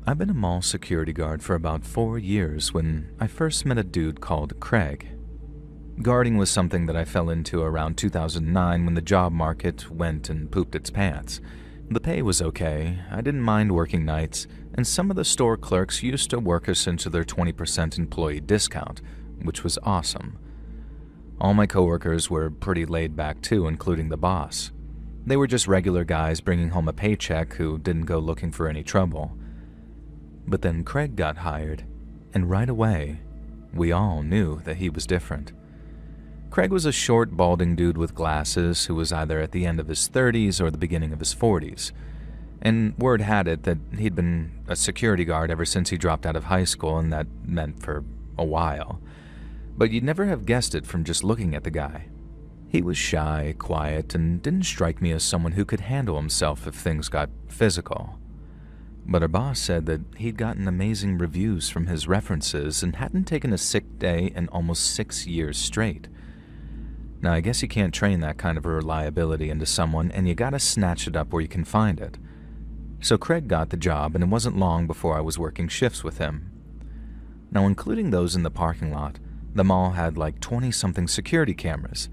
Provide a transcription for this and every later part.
I've been a mall security guard for about 4 years when I first met a dude called Craig. Guarding was something that I fell into around 2009 when the job market went and pooped its pants. The pay was okay, I didn't mind working nights, and some of the store clerks used to work us into their 20% employee discount, which was awesome. All my coworkers were pretty laid back too, including the boss. They were just regular guys bringing home a paycheck who didn't go looking for any trouble. But then Craig got hired, and right away, we all knew that he was different. Craig was a short, balding dude with glasses who was either at the end of his 30s or the beginning of his 40s. And word had it that he'd been a security guard ever since he dropped out of high school, and that meant for a while. But you'd never have guessed it from just looking at the guy. He was shy, quiet, and didn't strike me as someone who could handle himself if things got physical. But our boss said that he'd gotten amazing reviews from his references and hadn't taken a sick day in almost 6 years straight. Now, I guess you can't train that kind of a reliability into someone, and you gotta snatch it up where you can find it. So Craig got the job, and it wasn't long before I was working shifts with him. Now, including those in the parking lot, the mall had like 20-something security cameras,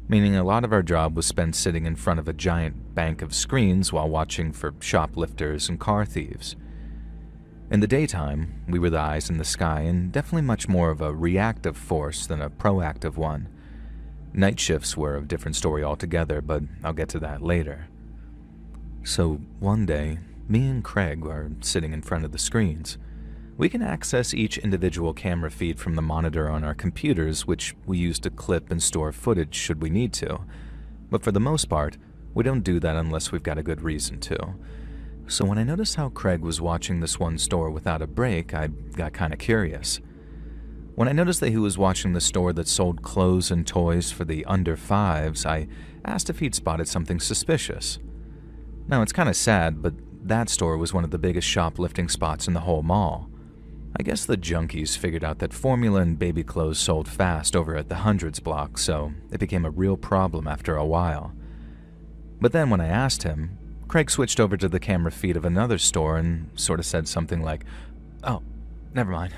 meaning a lot of our job was spent sitting in front of a giant bank of screens while watching for shoplifters and car thieves. In the daytime, we were the eyes in the sky, and definitely much more of a reactive force than a proactive one. Night shifts were a different story altogether, but I'll get to that later. So one day, me and Craig are sitting in front of the screens. We can access each individual camera feed from the monitor on our computers, which we use to clip and store footage should we need to. But for the most part, we don't do that unless we've got a good reason to. So when I noticed how Craig was watching this one store without a break, I got kind of curious. When I noticed that he was watching the store that sold clothes and toys for the under fives, I asked if he'd spotted something suspicious. Now, it's kind of sad, but that store was one of the biggest shoplifting spots in the whole mall. I guess the junkies figured out that formula and baby clothes sold fast over at the Hundreds block, so it became a real problem after a while. But then when I asked him, Craig switched over to the camera feed of another store and sort of said something like, "Oh, never mind.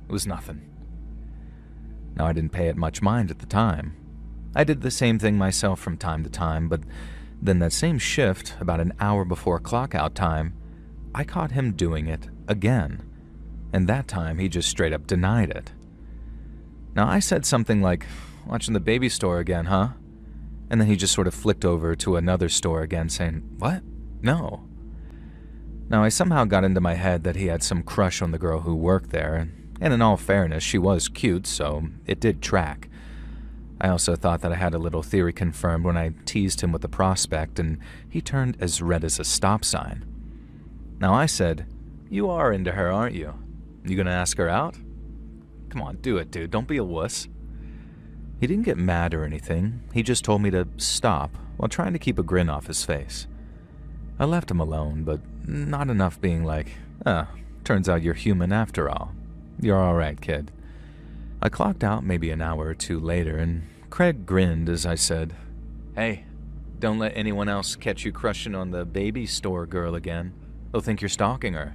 It was nothing." Now, I didn't pay it much mind at the time. I did the same thing myself from time to time, but then that same shift, about an hour before clock-out time, I caught him doing it again. And that time, he just straight up denied it. Now, I said something like, "Watching the baby store again, huh?" And then he just sort of flicked over to another store again, saying, "What? No." Now, I somehow got into my head that he had some crush on the girl who worked there, and in all fairness, she was cute, so it did track. I also thought that I had a little theory confirmed when I teased him with the prospect, and he turned as red as a stop sign. Now, I said, "You are into her, aren't you? You gonna ask her out? Come on, do it, dude. Don't be a wuss." He didn't get mad or anything. He just told me to stop while trying to keep a grin off his face. I left him alone, but not enough being like, turns out you're human after all. You're alright, kid." I clocked out maybe an hour or two later, and Craig grinned as I said, "Hey, don't let anyone else catch you crushing on the baby store girl again. They'll think you're stalking her."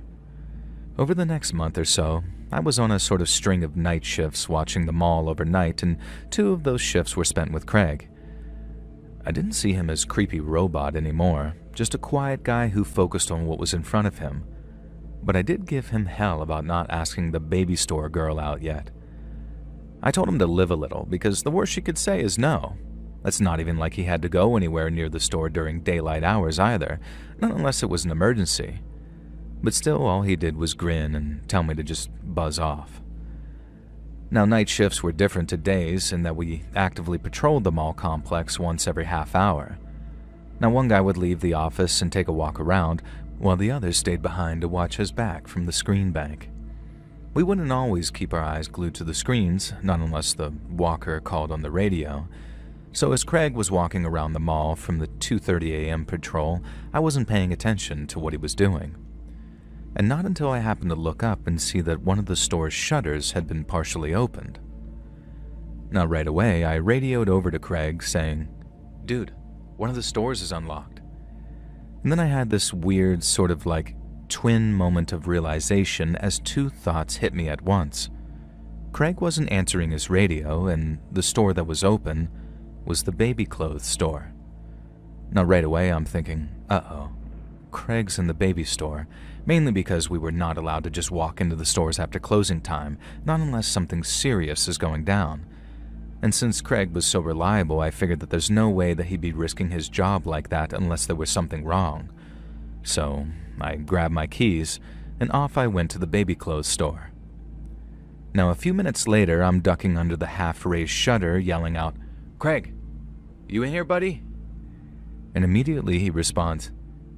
Over the next month or so, I was on a sort of string of night shifts watching the mall overnight, and 2 of those shifts were spent with Craig. I didn't see him as creepy robot anymore, just a quiet guy who focused on what was in front of him. But I did give him hell about not asking the baby store girl out yet. I told him to live a little, because the worst she could say is no. It's not even like he had to go anywhere near the store during daylight hours either, not unless it was an emergency. But still, all he did was grin and tell me to just buzz off. Now, night shifts were different to days in that we actively patrolled the mall complex once every half hour. Now, one guy would leave the office and take a walk around, while the other stayed behind to watch his back from the screen bank. We wouldn't always keep our eyes glued to the screens, not unless the walker called on the radio. So as Craig was walking around the mall from the 2:30 a.m. patrol, I wasn't paying attention to what he was doing. And not until I happened to look up and see that one of the store's shutters had been partially opened. Now, right away, I radioed over to Craig saying, "Dude, one of the stores is unlocked." And then I had this weird sort of like twin moment of realization as two thoughts hit me at once. Craig wasn't answering his radio, and the store that was open was the baby clothes store. Now right away I'm thinking, uh-oh, Craig's in the baby store, mainly because we were not allowed to just walk into the stores after closing time, not unless something serious is going down. And since Craig was so reliable, I figured that there's no way that he'd be risking his job like that unless there was something wrong. So I grabbed my keys, and off I went to the baby clothes store. Now a few minutes later, I'm ducking under the half-raised shutter, yelling out, "Craig, you in here, buddy?" And immediately he responds,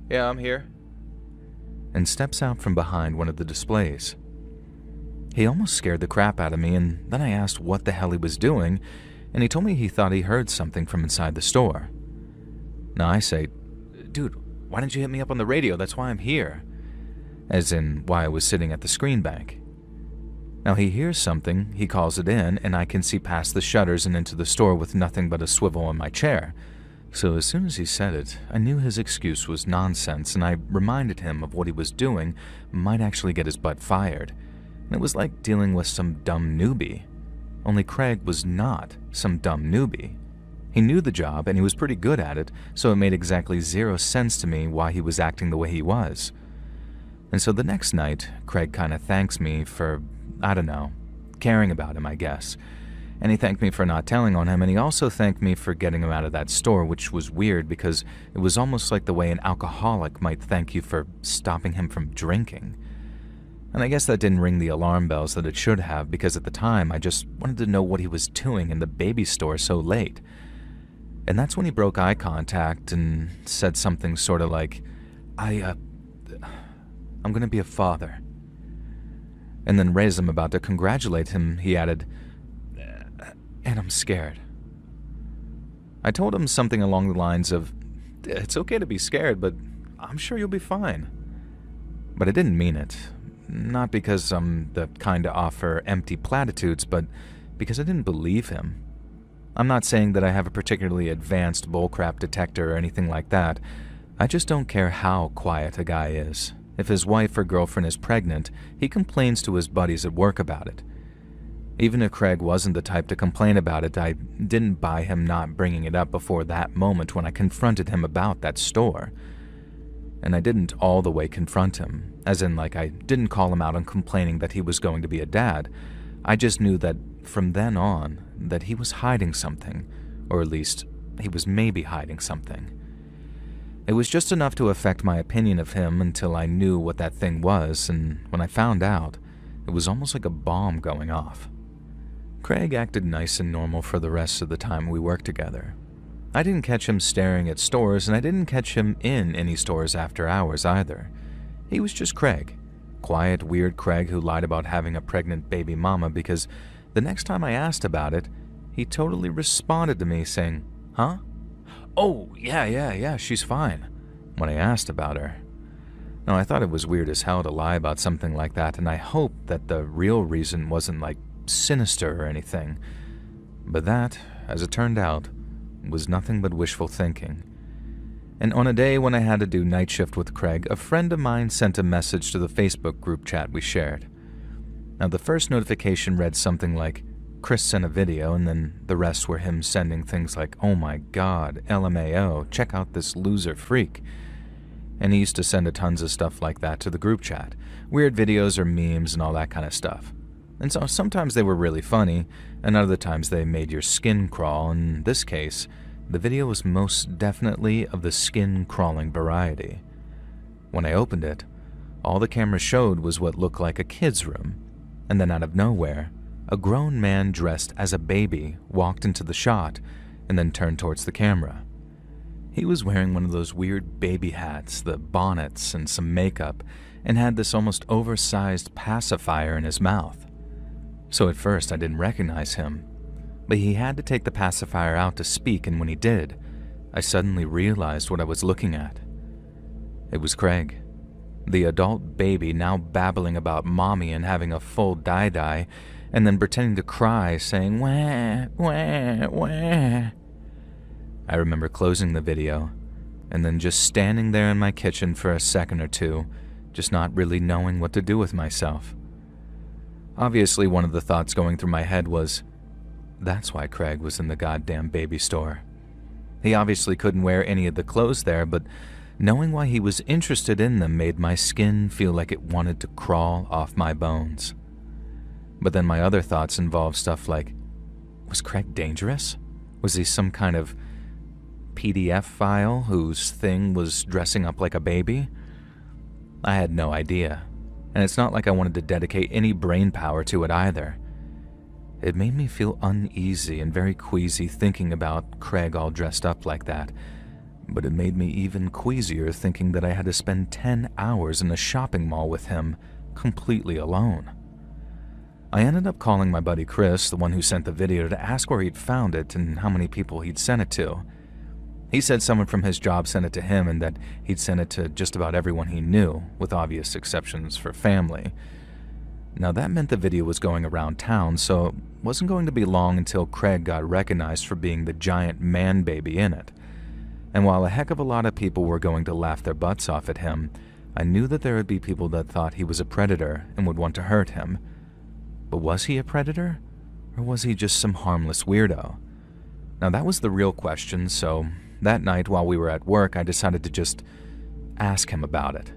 "Yeah, I'm here," and steps out from behind one of the displays. He almost scared the crap out of me, and then I asked what the hell he was doing, and he told me he thought he heard something from inside the store. Now I say, "Dude, why didn't you hit me up on the radio? That's why I'm here." As in, why I was sitting at the screen bank. Now he hears something, he calls it in, and I can see past the shutters and into the store with nothing but a swivel on my chair. So as soon as he said it, I knew his excuse was nonsense, and I reminded him of what he was doing might actually get his butt fired. And it was like dealing with some dumb newbie. Only Craig was not some dumb newbie. He knew the job, and he was pretty good at it, so it made exactly zero sense to me why he was acting the way he was. And so the next night, Craig kind of thanks me for, I don't know, caring about him, I guess. And he thanked me for not telling on him, and he also thanked me for getting him out of that store, which was weird because it was almost like the way an alcoholic might thank you for stopping him from drinking. And I guess that didn't ring the alarm bells that it should have, because at the time I just wanted to know what he was doing in the baby store so late. And that's when he broke eye contact and said something sort of like, I'm gonna be a father. And then as I'm about to congratulate him, he added, "And I'm scared." I told him something along the lines of, "It's okay to be scared, but I'm sure you'll be fine." But I didn't mean it. Not because I'm the kind to offer empty platitudes, but because I didn't believe him. I'm not saying that I have a particularly advanced bullcrap detector or anything like that. I just don't care how quiet a guy is. If his wife or girlfriend is pregnant, he complains to his buddies at work about it. Even if Craig wasn't the type to complain about it, I didn't buy him not bringing it up before that moment when I confronted him about that store. And I didn't all the way confront him, as in like I didn't call him out on complaining that he was going to be a dad. I just knew that from then on that he was hiding something, or at least he was maybe hiding something. It was just enough to affect my opinion of him until I knew what that thing was, and when I found out, it was almost like a bomb going off. Craig acted nice and normal for the rest of the time we worked together. I didn't catch him staring at stores, and I didn't catch him in any stores after hours either. He was just Craig. Quiet, weird Craig who lied about having a pregnant baby mama because the next time I asked about it, he totally responded to me saying, "Huh? Oh, yeah, she's fine," when I asked about her. Now, I thought it was weird as hell to lie about something like that, and I hoped that the real reason wasn't like sinister or anything. But that, as it turned out, was nothing but wishful thinking. And on a day when I had to do night shift with Craig, a friend of mine sent a message to the Facebook group chat we shared. Now, the first notification read something like, "Chris sent a video," and then the rest were him sending things like, "Oh my god, LMAO, check out this loser freak." And he used to send tons of stuff like that to the group chat. Weird videos or memes and all that kind of stuff. And so sometimes they were really funny, and other times they made your skin crawl. In this case, the video was most definitely of the skin-crawling variety. When I opened it, all the camera showed was what looked like a kid's room, and then out of nowhere, a grown man dressed as a baby walked into the shot and then turned towards the camera. He was wearing one of those weird baby hats, the bonnets, and some makeup, and had this almost oversized pacifier in his mouth. So at first I didn't recognize him, but he had to take the pacifier out to speak, and when he did, I suddenly realized what I was looking at. It was Craig, the adult baby now babbling about mommy and having a full die-die, and then pretending to cry, saying, "Wah, wah, wah." I remember closing the video, and then just standing there in my kitchen for a second or two, just not really knowing what to do with myself. Obviously, one of the thoughts going through my head was, that's why Craig was in the goddamn baby store. He obviously couldn't wear any of the clothes there, but knowing why he was interested in them made my skin feel like it wanted to crawl off my bones. But then my other thoughts involved stuff like, was Craig dangerous? Was he some kind of PDF file whose thing was dressing up like a baby? I had no idea, and it's not like I wanted to dedicate any brain power to it either. It made me feel uneasy and very queasy thinking about Craig all dressed up like that, but it made me even queasier thinking that I had to spend 10 hours in a shopping mall with him, completely alone. I ended up calling my buddy Chris, the one who sent the video, to ask where he'd found it and how many people he'd sent it to. He said someone from his job sent it to him and that he'd sent it to just about everyone he knew, with obvious exceptions for family. Now that meant the video was going around town, so it wasn't going to be long until Craig got recognized for being the giant man baby in it. And while a heck of a lot of people were going to laugh their butts off at him, I knew that there would be people that thought he was a predator and would want to hurt him. But was he a predator? Or was he just some harmless weirdo? Now that was the real question, so that night while we were at work, I decided to just ask him about it.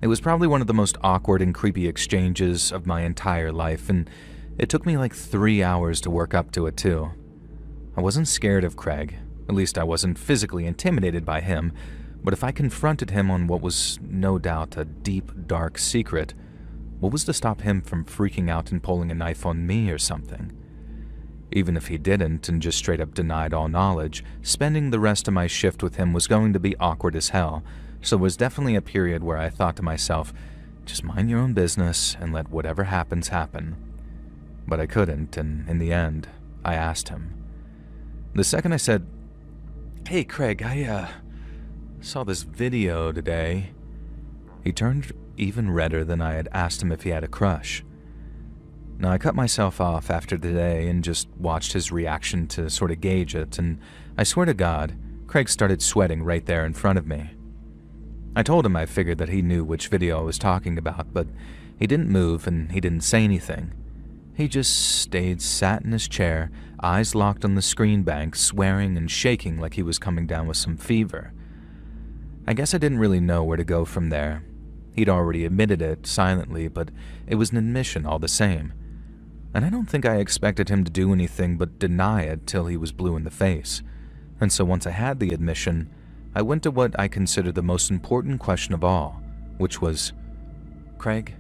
It was probably one of the most awkward and creepy exchanges of my entire life, and it took me like 3 hours to work up to it too. I wasn't scared of Craig, at least I wasn't physically intimidated by him, but if I confronted him on what was no doubt a deep, dark secret, what was to stop him from freaking out and pulling a knife on me or something? Even if he didn't and just straight up denied all knowledge, spending the rest of my shift with him was going to be awkward as hell, so it was definitely a period where I thought to myself, just mind your own business and let whatever happens happen. But I couldn't, and in the end, I asked him. The second I said, "Hey Craig, I saw this video today," he turned even redder than I had asked him if he had a crush. Now I cut myself off after the day and just watched his reaction to sort of gauge it, and I swear to God, Craig started sweating right there in front of me. I told him I figured that he knew which video I was talking about, but he didn't move and he didn't say anything. He just stayed sat in his chair, eyes locked on the screen bank, swearing and shaking like he was coming down with some fever. I guess I didn't really know where to go from there. He'd already admitted it silently, but it was an admission all the same. And I don't think I expected him to do anything but deny it till he was blue in the face. And so once I had the admission, I went to what I considered the most important question of all, which was, "Craig,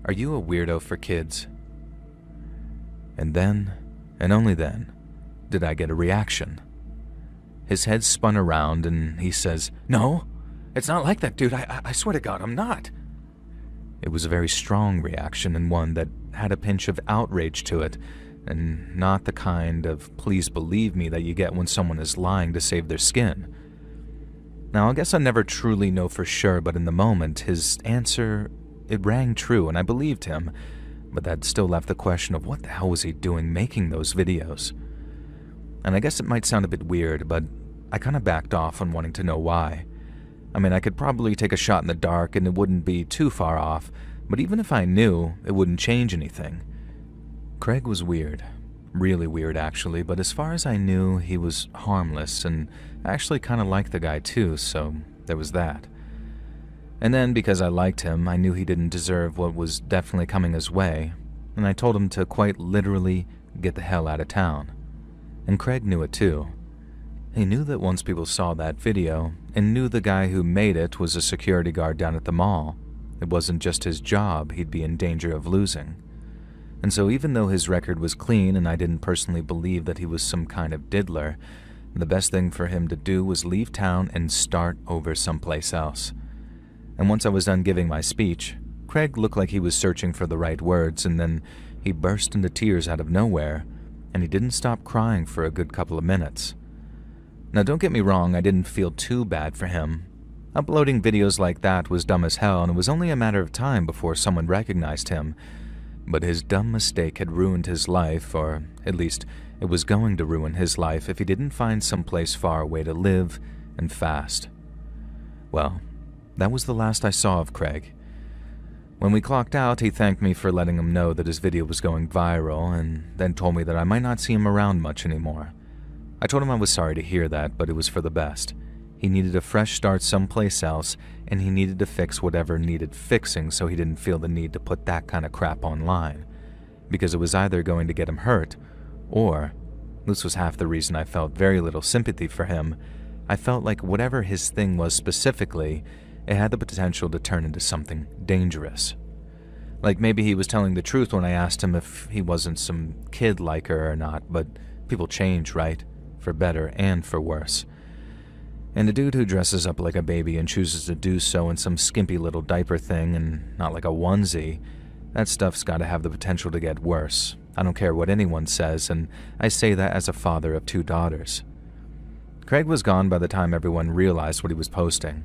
are you a weirdo for kids?" And then, and only then, did I get a reaction. His head spun around and he says, "No, it's not like that, dude. I swear to God, I'm not." It was a very strong reaction and one that had a pinch of outrage to it, and not the kind of "please believe me" that you get when someone is lying to save their skin. Now, I guess I never truly know for sure, but in the moment, his answer, it rang true and I believed him, but that still left the question of what the hell was he doing making those videos? And I guess it might sound a bit weird, but I kind of backed off on wanting to know why. I mean, I could probably take a shot in the dark and it wouldn't be too far off, but even if I knew, it wouldn't change anything. Craig was weird. Really weird, actually, but as far as I knew, he was harmless, and I actually kind of liked the guy too, so there was that. And then, because I liked him, I knew he didn't deserve what was definitely coming his way, and I told him to quite literally get the hell out of town. And Craig knew it too. He knew that once people saw that video, and knew the guy who made it was a security guard down at the mall, it wasn't just his job he'd be in danger of losing. And so even though his record was clean and I didn't personally believe that he was some kind of diddler, the best thing for him to do was leave town and start over someplace else. And once I was done giving my speech, Craig looked like he was searching for the right words, and then he burst into tears out of nowhere, and he didn't stop crying for a good couple of minutes. Now don't get me wrong, I didn't feel too bad for him. Uploading videos like that was dumb as hell, and it was only a matter of time before someone recognized him. But his dumb mistake had ruined his life, or at least it was going to ruin his life if he didn't find someplace far away to live and fast. Well, That was the last I saw of Craig. When we clocked out, he thanked me for letting him know that his video was going viral and then told me that I might not see him around much anymore. I told him I was sorry to hear that, but it was for the best. He needed a fresh start someplace else, and he needed to fix whatever needed fixing so he didn't feel the need to put that kind of crap online. Because it was either going to get him hurt, or, this was half the reason I felt very little sympathy for him, I felt like whatever his thing was specifically, it had the potential to turn into something dangerous. Like maybe he was telling the truth when I asked him if he wasn't some kid like her or not, but people change, right? For better and for worse. And a dude who dresses up like a baby and chooses to do so in some skimpy little diaper thing and not like a onesie, that stuff's gotta have the potential to get worse. I don't care what anyone says, and I say that as a father of 2 daughters. Craig was gone by the time everyone realized what he was posting.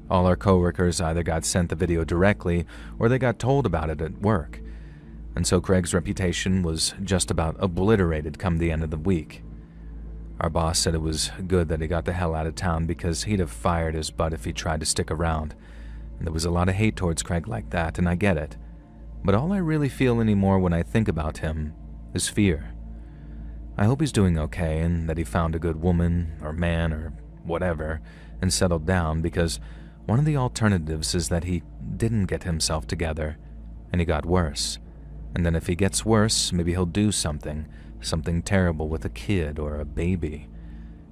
All our coworkers either got sent the video directly or they got told about it at work. And so Craig's reputation was just about obliterated come the end of the week. Our boss said it was good that he got the hell out of town because he'd have fired his butt if he tried to stick around. And there was a lot of hate towards Craig like that, and I get it. But all I really feel anymore when I think about him is fear. I hope he's doing okay and that he found a good woman or man or whatever and settled down, because one of the alternatives is that he didn't get himself together and he got worse. And then if he gets worse, maybe he'll do something terrible with a kid or a baby.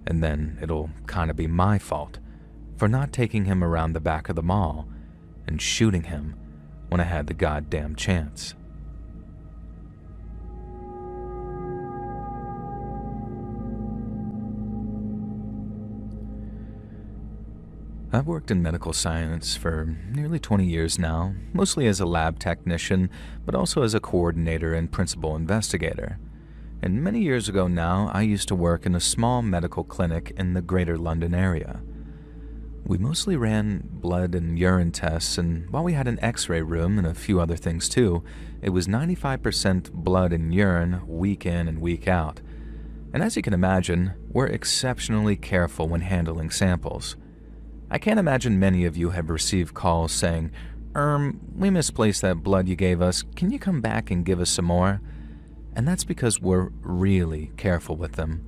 And then it'll kind of be my fault for not taking him around the back of the mall and shooting him when I had the goddamn chance. I've worked in medical science for nearly 20 years now, mostly as a lab technician, but also as a coordinator and principal investigator. And many years ago now, I used to work in a small medical clinic in the Greater London area. We mostly ran blood and urine tests, and while we had an x-ray room and a few other things too, it was 95% blood and urine week in and week out. And as you can imagine, we're exceptionally careful when handling samples. I can't imagine many of you have received calls saying, we misplaced that blood you gave us, can you come back and give us some more? And that's because we're really careful with them.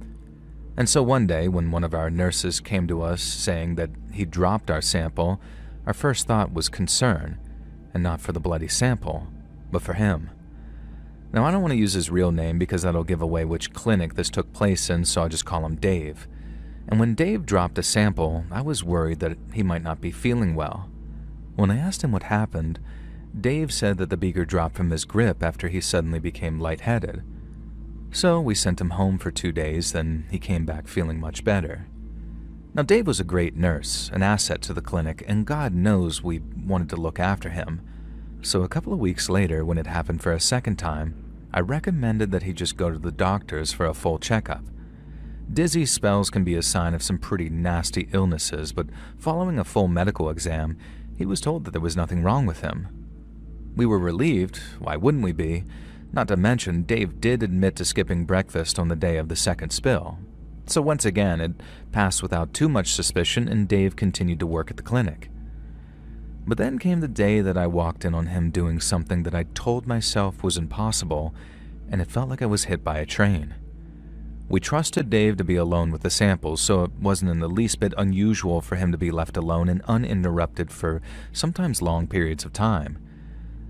And so one day, when one of our nurses came to us saying that he dropped our sample, our first thought was concern, and not for the bloody sample, but for him. Now, I don't want to use his real name because that'll give away which clinic this took place in, so I'll just call him Dave. And when Dave dropped a sample, I was worried that he might not be feeling well. When I asked him what happened, Dave said that the beaker dropped from his grip after he suddenly became lightheaded. So we sent him home for 2 days, then he came back feeling much better. Now Dave was a great nurse, an asset to the clinic, and God knows we wanted to look after him. So a couple of weeks later, when it happened for a second time, I recommended that he just go to the doctors for a full checkup. Dizzy spells can be a sign of some pretty nasty illnesses, but following a full medical exam, he was told that there was nothing wrong with him. We were relieved, why wouldn't we be? Not to mention, Dave did admit to skipping breakfast on the day of the second spill. So once again, it passed without too much suspicion, and Dave continued to work at the clinic. But then came the day that I walked in on him doing something that I told myself was impossible, and it felt like I was hit by a train. We trusted Dave to be alone with the samples, so it wasn't in the least bit unusual for him to be left alone and uninterrupted for sometimes long periods of time.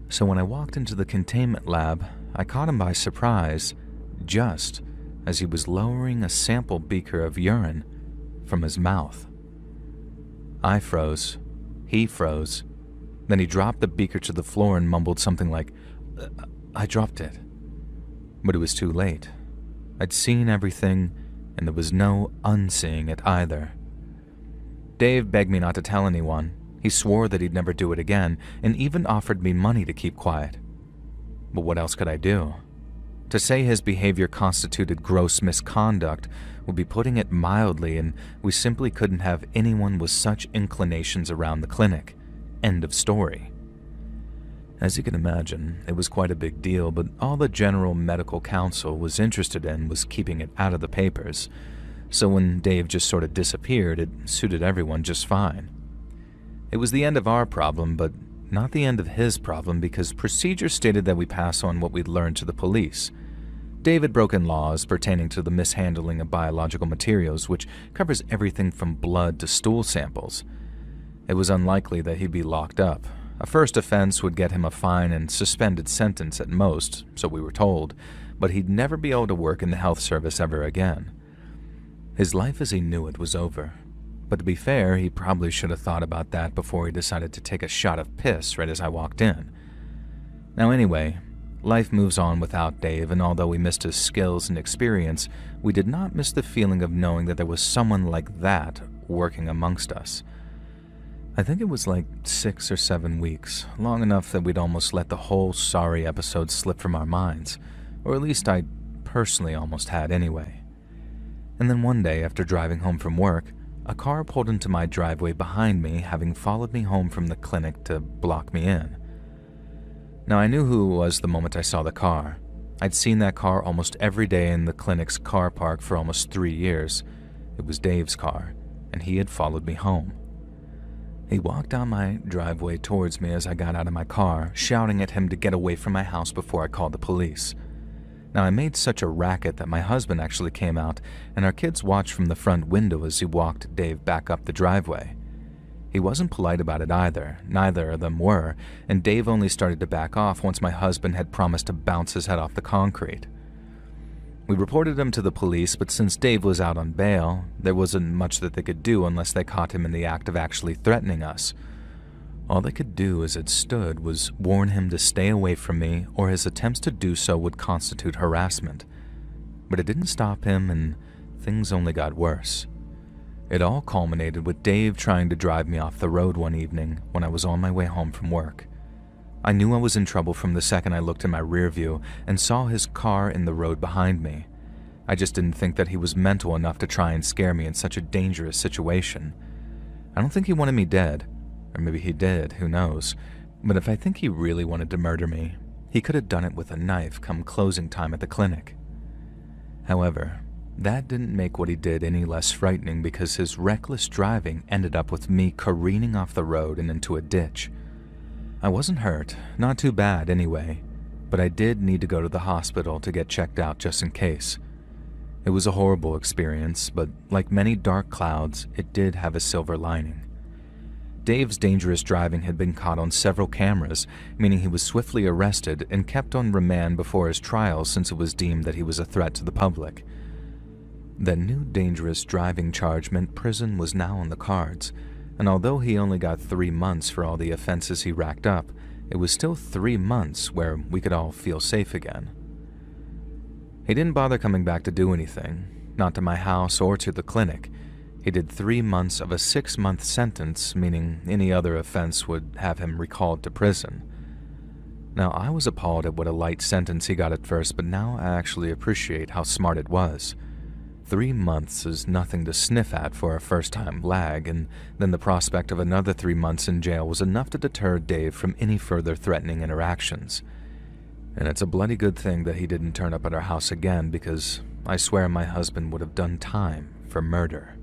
So when I walked into the containment lab, I caught him by surprise, just as he was lowering a sample beaker of urine from his mouth. I froze. He froze. Then he dropped the beaker to the floor and mumbled something like, I dropped it. But it was too late. I'd seen everything, and there was no unseeing it either. Dave begged me not to tell anyone. He swore that he'd never do it again, and even offered me money to keep quiet. But what else could I do? To say his behavior constituted gross misconduct would be putting it mildly, and we simply couldn't have anyone with such inclinations around the clinic. End of story. As you can imagine, it was quite a big deal, but all the General Medical Council was interested in was keeping it out of the papers, so when Dave just sort of disappeared, it suited everyone just fine. It was the end of our problem, but not the end of his problem, because procedure stated that we pass on what we'd learned to the police. Dave had broken laws pertaining to the mishandling of biological materials, which covers everything from blood to stool samples. It was unlikely that he'd be locked up. A first offense would get him a fine and suspended sentence at most, so we were told, but he'd never be able to work in the health service ever again. His life as he knew it was over. But to be fair, he probably should have thought about that before he decided to take a shot of piss right as I walked in. Now anyway, life moves on without Dave, and although we missed his skills and experience, we did not miss the feeling of knowing that there was someone like that working amongst us. I think it was like 6 or 7 weeks, long enough that we'd almost let the whole sorry episode slip from our minds, or at least I personally almost had anyway. And then one day, after driving home from work, a car pulled into my driveway behind me, having followed me home from the clinic to block me in. Now, I knew who it was the moment I saw the car. I'd seen that car almost every day in the clinic's car park for almost 3 years. It was Dave's car, and he had followed me home. He walked down my driveway towards me as I got out of my car, shouting at him to get away from my house before I called the police. Now, I made such a racket that my husband actually came out, and our kids watched from the front window as he walked Dave back up the driveway. He wasn't polite about it either, neither of them were, and Dave only started to back off once my husband had promised to bounce his head off the concrete. We reported him to the police, but since Dave was out on bail, there wasn't much that they could do unless they caught him in the act of actually threatening us. All they could do as it stood was warn him to stay away from me, or his attempts to do so would constitute harassment. But it didn't stop him, and things only got worse. It all culminated with Dave trying to drive me off the road one evening when I was on my way home from work. I knew I was in trouble from the second I looked in my rear view and saw his car in the road behind me. I just didn't think that he was mental enough to try and scare me in such a dangerous situation. I don't think he wanted me dead. Or maybe he did, who knows. But if I think he really wanted to murder me, he could have done it with a knife come closing time at the clinic. However, that didn't make what he did any less frightening, because his reckless driving ended up with me careening off the road and into a ditch. I wasn't hurt, not too bad anyway, but I did need to go to the hospital to get checked out just in case. It was a horrible experience, but like many dark clouds, it did have a silver lining. Dave's dangerous driving had been caught on several cameras, meaning he was swiftly arrested and kept on remand before his trial, since it was deemed that he was a threat to the public. That new dangerous driving charge meant prison was now on the cards, and although he only got 3 months for all the offenses he racked up, it was still 3 months where we could all feel safe again. He didn't bother coming back to do anything, not to my house or to the clinic. He did 3 months of a 6-month sentence, meaning any other offense would have him recalled to prison. Now, I was appalled at what a light sentence he got at first, but now I actually appreciate how smart it was. 3 months is nothing to sniff at for a first-time lag, and then the prospect of another 3 months in jail was enough to deter Dave from any further threatening interactions. And it's a bloody good thing that he didn't turn up at our house again, because I swear my husband would have done time for murder.